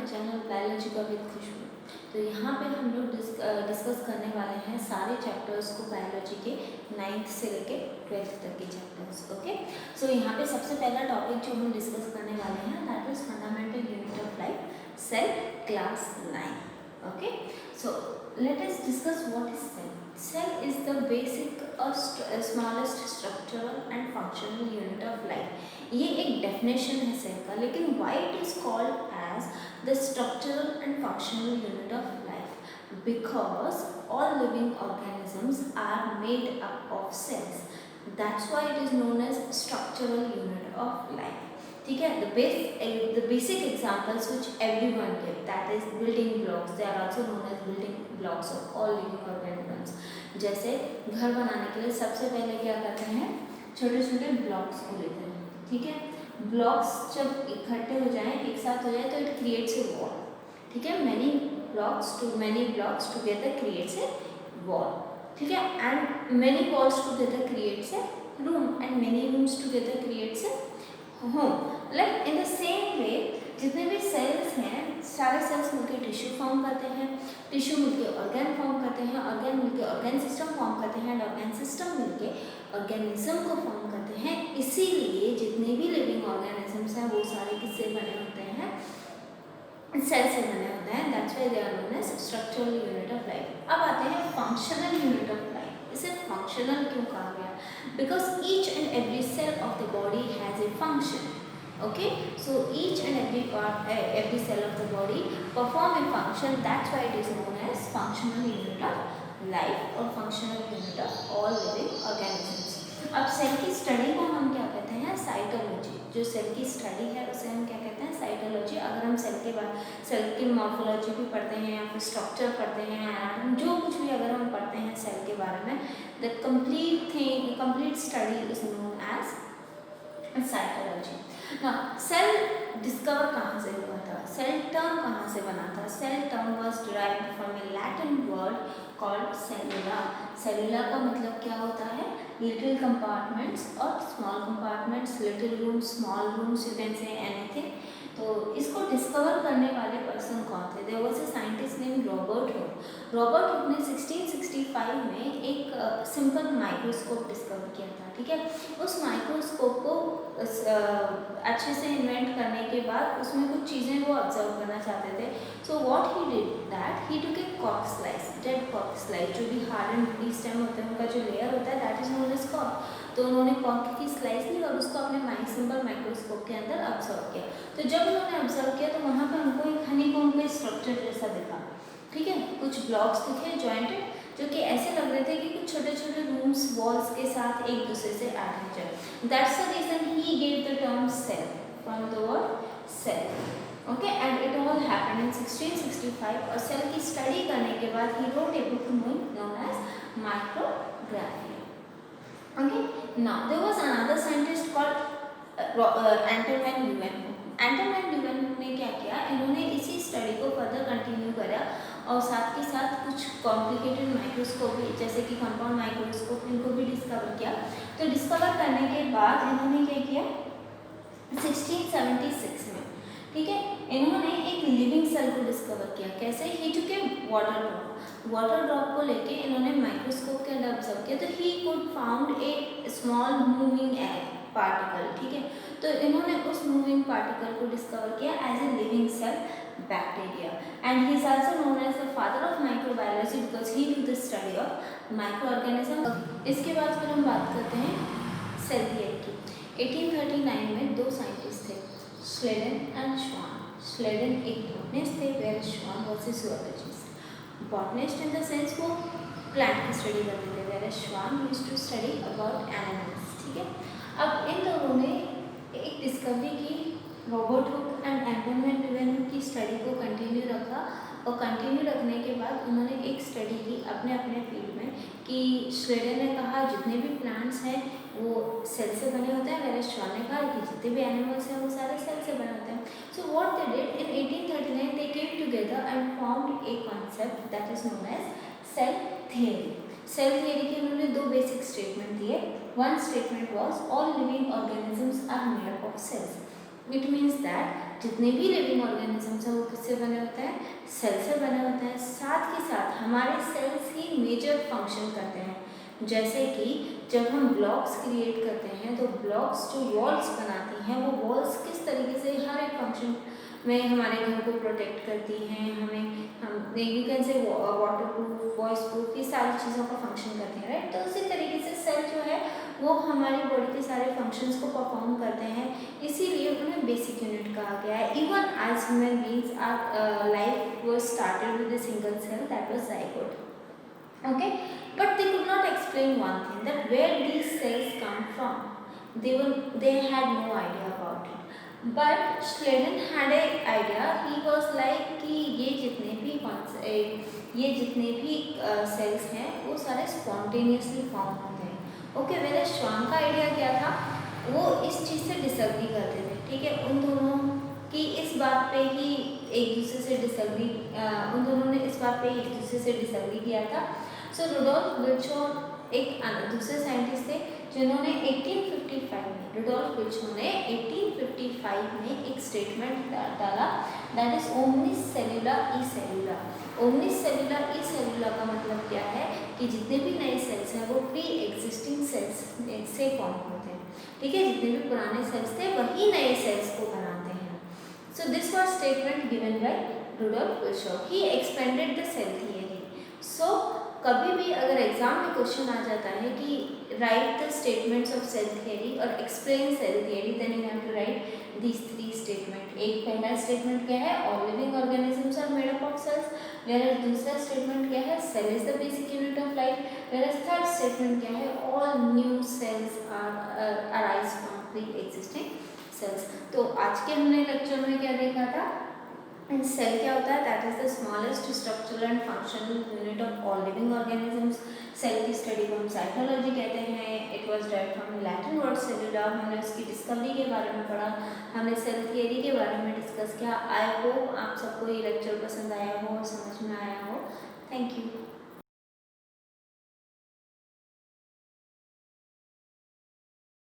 My channel biology का with खुशबू। तो यहाँ पे हम लोग डिस्कस करने वाले हैं सारे चैप्टर्स को बायोलॉजी के 9th से लेके 12th तक के चैप्टर्स। ओके, सो यहाँ पे सबसे पहला टॉपिक जो हम डिस्कस करने वाले हैं that is fundamental unit of life, cell, class 9। Okay, so let us discuss what is cell. Cell is the basic और smallest structural and functional unit of life. ये एक डेफिनेशन है सेल का, लेकिन why it is called as the structural and functional unit of life? Because all living organisms are made up of cells. That's why it is known as structural unit of life. ठीक है, the basic examples which everyone give, that is building blocks. They are also known as building blocks of all living organisms. जैसे घर बनाने के लिए सबसे पहले क्या करते हैं, छोटे छोटे ब्लॉक्स को लेते हैं। ठीक है, ब्लॉक्स जब इकट्ठे हो जाएं, एक साथ हो जाए, तो इट क्रिएट्स ए वॉल। ठीक है, many blocks together creates a wall. ठीक है, and many walls together creates a room, and many rooms together creates a home. Like in the same way, जितने भी सेल्स हैं, सारे सेल्स मिलकर tissue form करते हैं, टिश्यू मिलकर ऑर्गन फॉर्म करते हैं, ऑर्गन मिलकर ऑर्गन सिस्टम फॉर्म करते हैं, ऑर्गन सिस्टम मिलकर ऑर्गेनिज्म को फॉर्म करते हैं। इसीलिए जितने भी लिविंग ऑर्गेनिजम्स हैं वो सारे किससे बने होते हैं? सेल से बने होते हैं। That's why they are known as structural unit of life. अब आते हैं फंक्शनल यूनिट ऑफ लाइफ। इसे फंक्शनल क्यों कहा गया? Because each and every cell of the body has a function. Okay, so each and every cell of the body perform a function. That's why it is known as functional unit of life or functional unit of all living organisms. अब cell की study को हम क्या कहते हैं? Cytology. जो cell की study है उसे हम क्या कहते हैं? साइटोलॉजी। अगर हम सेल की मॉर्फोलॉजी भी पढ़ते हैं या फिर स्ट्रक्चर पढ़ते हैं, जो कुछ भी अगर हम पढ़ते हैं सेल के बारे में, the complete study is known as cytology. Cell discover कहाँ से हुआ था? सेल टर्म कहाँ से बना था? Cell term was derived from a Latin word called cellula. Cellula का मतलब क्या होता है? लिटिल कंपार्टमेंट्स और small compartments, little rooms, small rooms, you can say anything. तो इसको डिस्कवर करने वाले पर्सन कौन थे? There was a scientist name Robert Hooke. Robert Hooke ने 1665 में एक सिंपल माइक्रोस्कोप डिस्कवर किया था। ठीक है, उस माइक्रोस्कोप को अच्छे से इन्वेंट करने के बाद उसमें कुछ चीज़ें वो ऑब्जर्व करना चाहते थे। So what he did that he took A cork slice, dead cork slice, जो भी हार्ड एंड वुडी स्टेम होते हैं उनका जो लेयर होता है that is known as cork. तो उन्होंने कॉर्क की स्लाइस ली और उसको अपने सिंपल माइक्रोस्कोप के अंदर ऑब्जर्व किया। तो जब उन्होंने ऑब्जर्व किया तो वहाँ पर उनको एक हनीकॉम्ब के स्ट्रक्चर जैसा दिखा। ठीक है, कुछ ब्लॉक्स दिखे जॉइंटेड, जो कि ऐसे लग रहे थे कि कुछ छोटे छोटे रूम्स वॉल्स के साथ एक दूसरे से attach. That's the reason he gave the term cell from the word cell. Okay, and it all happened in 1665। और सेल की स्टडी करने के बाद he wrote a book known as Micrographia. Okay, now there was another scientist called Anton van Leeuwenhoek. Anton van Leeuwenhoek ने क्या किया? इन्होंने इसी स्टडी को फर्दर कंटिन्यू करा और साथ के साथ कुछ कॉम्प्लिकेटेड माइक्रोस्कोप भी, जैसे कि कंपाउंड माइक्रोस्कोप, इनको भी डिस्कवर किया। तो डिस्कवर करने के बाद इन्होंने क्या किया? 1676 में, ठीक है, इन्होंने एक लिविंग सेल को डिस्कवर किया। कैसे? ही टुक ए वाटर ड्रॉप को लेके इन्होंने माइक्रोस्कोप के अंदर ऑब्जर्व किया, तो he could found a small moving particle. ठीक है, तो इन्होंने उस मूविंग पार्टिकल को डिस्कवर किया as a living cell, bacteria. And he is also known as the father of microbiology because he do the study of micro organism. इसके बाद फिर हम बात करते हैं सेल थियरी की। 1839 में दो साइंटिस्ट थे, स्लेडन एंड श्वान। स्लेडन एक बॉटनिस्ट थे, where Schwann was a zoologist. Botanist in the sense वो प्लांट की स्टडी करते थे, where Schwann used to study about animals. ठीक है, अब इन दोनों ने एक डिस्कवरी की, Robert Hooke and Anton van Leeuwenhoek की स्टडी को कंटिन्यू रखा, और कंटिन्यू रखने के बाद उन्होंने एक स्टडी की अपने अपने फील्ड में कि स्लेडन ने कहा जितने भी प्लांट्स हैं वो सेल से बने होते हैं, वेयर श्वान ने कहा कि जितने भी एनिमल्स हैं वो सारे सेल से बने होते हैं। So what they did in 1839 they came together and formed a concept that is known as cell theory. Cell theory के उन्होंने दो बेसिक स्टेटमेंट दिए। One statement was all living organisms are made up of cells. It means that जितने भी living organisms हैं वो किससे बने होते हैं, सेल से बने होते हैं। साथ ही साथ हमारे सेल्स ही मेजर फंक्शन करते हैं। जैसे कि जब हम ब्लॉक्स क्रिएट करते हैं तो ब्लॉक्स जो वॉल्स बनाती हैं वो वॉल्स किस तरीके से हर एक फंक्शन में हमारे घर को प्रोटेक्ट करती हैं, हम यू कैन से वाटर प्रूफ, वॉइस प्रूफ, ये सारी चीज़ों का फंक्शन करती हैं, राइट। तो उसी तरीके से सेल जो है वो हमारी बॉडी के सारे फंक्शंस को परफॉर्म करते हैं, इसीलिए उन्हें बेसिक यूनिट कहा गया है। Even as human beings are life was started with a single cell, that was zygote, okay, but they could not explain one thing, that where these cells come from. They had no idea about it, but Schleiden had a idea. He was like कि ये जितने भी sales हैं वो सारे spontaneously form होते हैं, okay. मेरे श्वान का आइडिया क्या था, वो इस चीज़ से डिसएग्री करते थे, ठीक है। उन दोनों की इस बात पे ही एक दूसरे से डिसएग्री, उन दोनों ने इस बात पे एक दूसरे से डिसएग्री किया था। सो रुडोल्फ विर्चोव एक दूसरे साइंटिस्ट थे जिन्होंने 1855 में, रुडोल्फ विर्चोव ने 1855 में एक स्टेटमेंट डाला, that is omnis सेल्यूला E सेल्यूला। Omnis सेल्यूला ई सेल्यूला का मतलब क्या है कि जितने भी नए सेल्स हैं वो प्री एग्जिस्टिंग सेल्स से फॉर्म होते हैं, ठीक है। जितने भी पुराने सेल्स थे वही नए सेल्स को बनाते हैं। So this was statement given by Rudolf Virchow. He expanded the cell theory. So कभी भी अगर एग्जाम में क्वेश्चन आ जाता है कि write the statements of cell theory और explain cell theory, then you have to write these 3 statement. एक पहला स्टेटमेंट क्या है, all living organisms are made up of cells, where दूसरा स्टेटमेंट क्या है, cell is the basic unit of life, where third statement क्या है, all new cells are arise from pre existing cells. तो आज के हमने लेक्चर में क्या देखा था, सेल क्या होता है, that is the smallest structural and functional unit of all living organisms. Cell की स्टडी को हम साइटोलॉजी कहते हैं। It was direct from Latin word cellula. हमने उसकी डिस्कवरी के बारे में पढ़ा, हमने सेल थियरी के बारे में डिस्कस किया। आई होप आप सबको ये लेक्चर पसंद आया हो और समझ में आया हो। Thank you.